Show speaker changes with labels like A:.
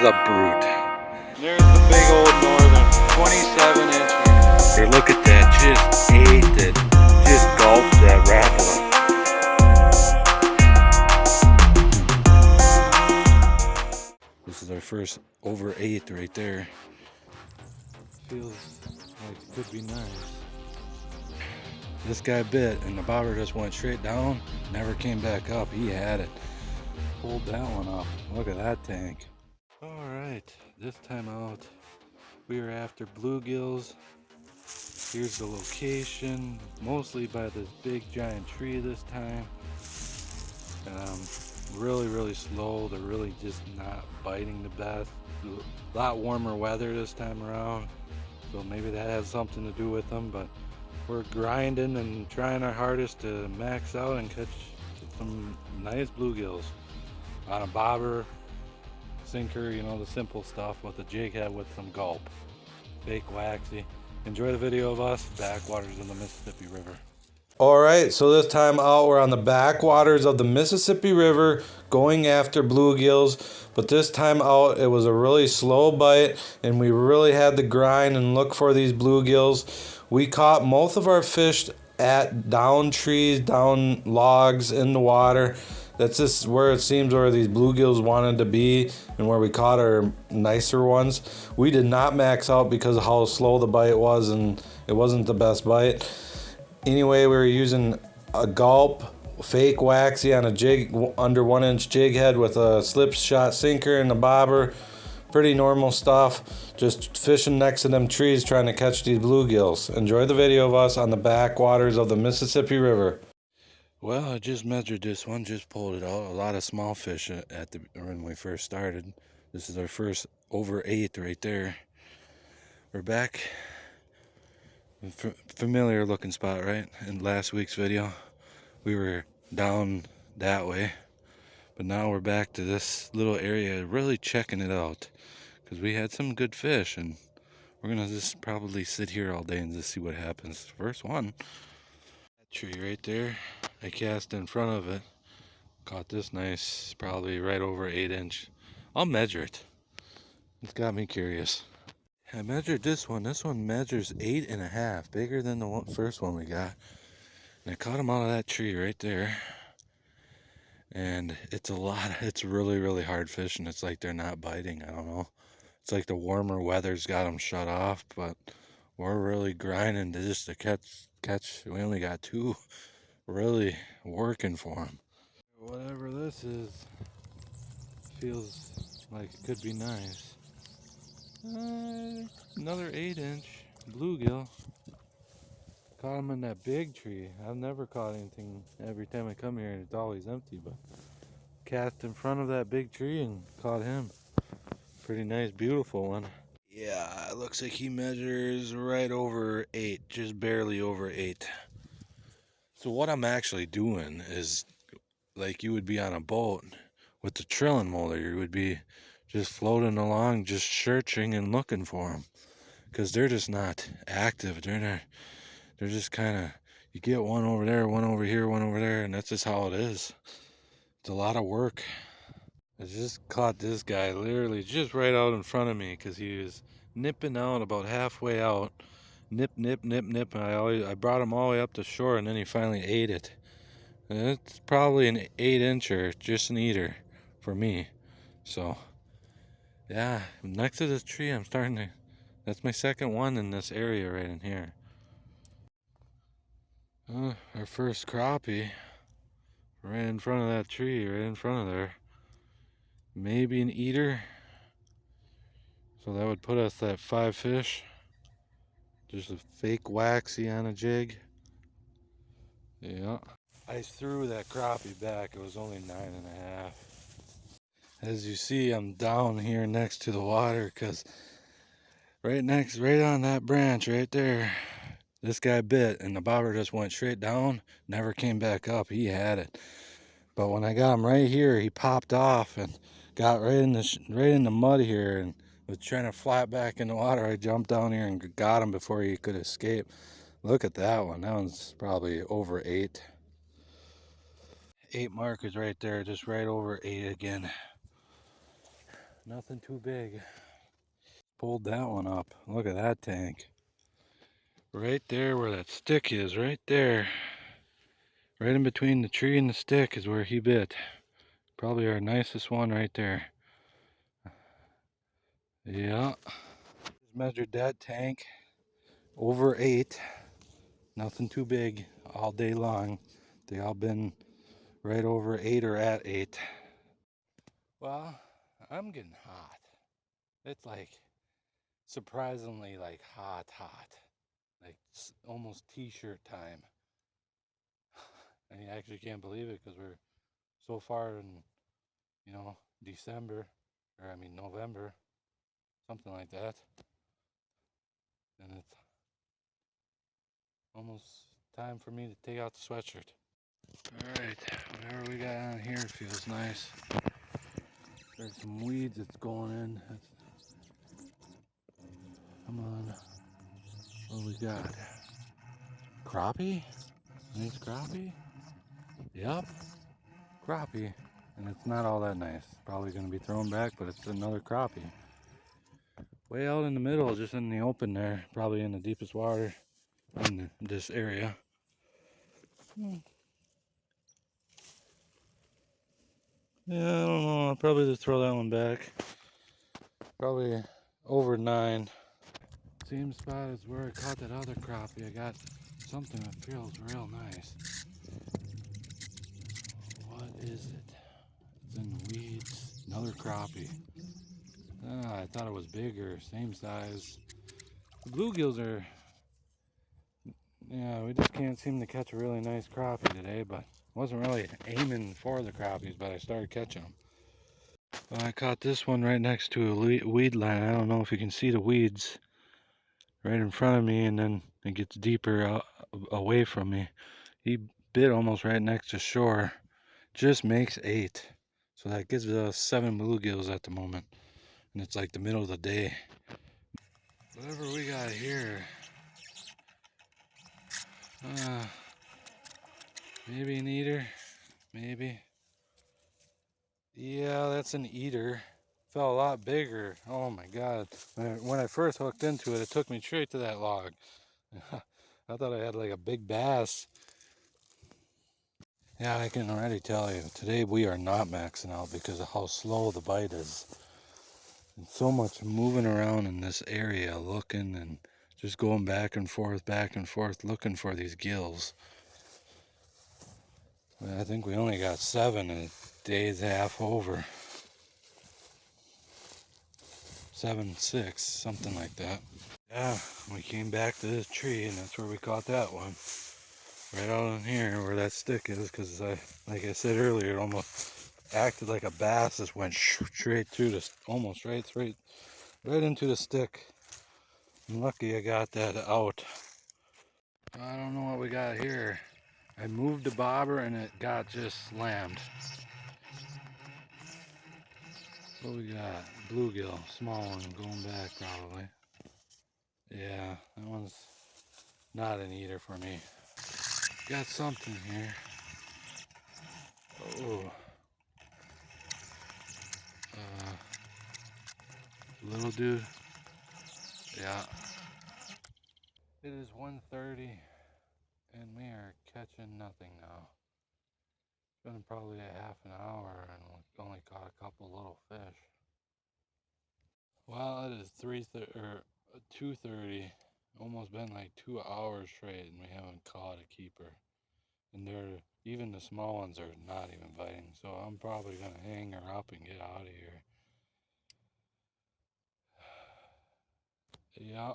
A: is a brute.
B: There's the big old northern, 27 inch.
A: Here, look at that, just ate it. Just gulped that rapala. This is our first over 8 right there.
B: Feels like it could be nice.
A: This guy bit and the bobber just went straight down, never came back up. He had it. Pulled that one up. Look at that tank. Alright, this time out we are after bluegills. Here's the location, mostly by this big giant tree this time. Really slow. They're really just not biting the best. A lot warmer weather this time around, so maybe that has something to do with them, but we're grinding and trying our hardest to max out and catch some nice bluegills on a bobber, sinker, you know, the simple stuff, with a jig head with some gulp, fake waxy. Enjoy the video of us backwaters of the Mississippi River.
C: Alright, so this time out we're on the backwaters of the Mississippi River going after bluegills, but this time out it was a really slow bite and we really had to grind and look for these bluegills. We caught most of our fish at down trees, down logs in the water. That's just where it seems where these bluegills wanted to be and where we caught our nicer ones. We did not max out because of how slow the bite was and it wasn't the best bite. Anyway, we were using a gulp, fake waxy on a jig, under 1 inch jig head with a slip shot sinker and a bobber. Pretty normal stuff. Just fishing next to them trees trying to catch these bluegills. Enjoy the video of us on the backwaters of the Mississippi River.
A: Well, I just measured this one, just pulled it out. A lot of small fish when we first started. This is our first over 8 right there. We're back. Familiar looking spot, right? In last week's video, we were down that way, but now we're back to this little area, really checking it out, because we had some good fish, and we're gonna just probably sit here all day and just see what happens. First one, that tree right there, I cast in front of it, caught this nice, probably right over 8 inch. I'll measure it. It's got me curious. I measured this one. This one measures 8.5, bigger than the first one we got. And I caught him out of that tree right there. And it's it's really hard fishing. It's like they're not biting. I don't know. It's like the warmer weather's got them shut off, but we're really grinding to catch. We only got 2 really working for them.
B: Whatever this is, feels like it could be nice. Another 8 inch bluegill. Caught him in that big tree. I've never caught anything every time I come here and it's always empty, but cast in front of that big tree and caught him. Pretty nice, beautiful one.
A: Yeah, it looks like he measures right over 8, just barely over 8. So what I'm actually doing is, like you would be on a boat with the trolling motor, you would be just floating along, just searching and looking for them, because they're just not active. They're just kind of, you get one over there, one over here, one over there, and that's just how it is. It's a lot of work. I just caught this guy literally just right out in front of me, because he was nipping out about halfway out. Nip, and I brought him all the way up to shore, and then he finally ate it. And it's probably an 8 incher, just an eater for me. So yeah, next to this tree, that's my second one in this area right in here. Our first crappie, right in front of that tree, right in front of there. Maybe an eater. So that would put us at 5 fish. Just a fake waxy on a jig. Yeah. I threw that crappie back, it was only 9.5. As you see, I'm down here next to the water, because right on that branch right there, this guy bit and the bobber just went straight down, never came back up. He had it. But when I got him right here, he popped off and got right in the mud here and was trying to flat back in the water. I jumped down here and got him before he could escape. Look at that one. That one's probably over 8. 8 markers right there, just right over 8 again.
B: Nothing too big. Pulled that one up. Look at that tank. Right there where that stick is, right there. Right in between the tree and the stick is where he bit. Probably our nicest one right there. Yeah. Just measured that tank. Over 8. Nothing too big all day long. They all been right over 8 or at 8. Well, I'm getting hot. It's like surprisingly like hot. Like almost t-shirt time. And you actually can't believe it because we're so far in, December, or I mean November, something like that. And it's almost time for me to take out the sweatshirt. Alright, whatever we got on here feels nice. There's some weeds that's going in. Come on. What we got? Crappie? Nice crappie? Yep. Crappie. And it's not all that nice. Probably going to be thrown back, but it's another crappie. Way out in the middle, just in the open there. Probably in the deepest water in this area. Yeah, I don't know. I'll probably just throw that one back. Probably over 9. Same spot as where I caught that other crappie. I got something that feels real nice. What is it? It's in the weeds. Another crappie. I thought it was bigger. Same size. The bluegills are... Yeah, we just can't seem to catch a really nice crappie today, but wasn't really aiming for the crappies, but I started catching them. Well, I caught this one right next to a weed line. I don't know if you can see the weeds right in front of me, and then it gets deeper away from me. He bit almost right next to shore. Just makes 8. So that gives us 7 bluegills at the moment. And it's like the middle of the day. Whatever we got here. Maybe an eater. Maybe. Yeah, that's an eater. Felt a lot bigger. Oh my god. When I first hooked into it, it took me straight to that log. I thought I had like a big bass. Yeah, I can already tell you, today we are not maxing out because of how slow the bite is. And so much moving around in this area, looking and just going back and forth, looking for these gills. I think we only got 7 and the day's half over. 7, 6, something like that. Yeah, we came back to this tree and that's where we caught that one. Right out in here where that stick is, because like I said earlier, it almost acted like a bass. Just went straight through this, almost right into the stick. I'm lucky I got that out. I don't know what we got here. I moved the bobber and it got just slammed. What we got? Bluegill, small one, going back probably. Yeah, that one's not an eater for me. Got something here. Oh. Little dude. Yeah. It is 1:30 and we are catching nothing now. It's been probably a half an hour and we've only caught a couple little fish. Well, it is 2:30. Almost been like 2 hours straight and we haven't caught a keeper. And even the small ones are not even biting. So I'm probably gonna hang her up and get out of here. Yeah.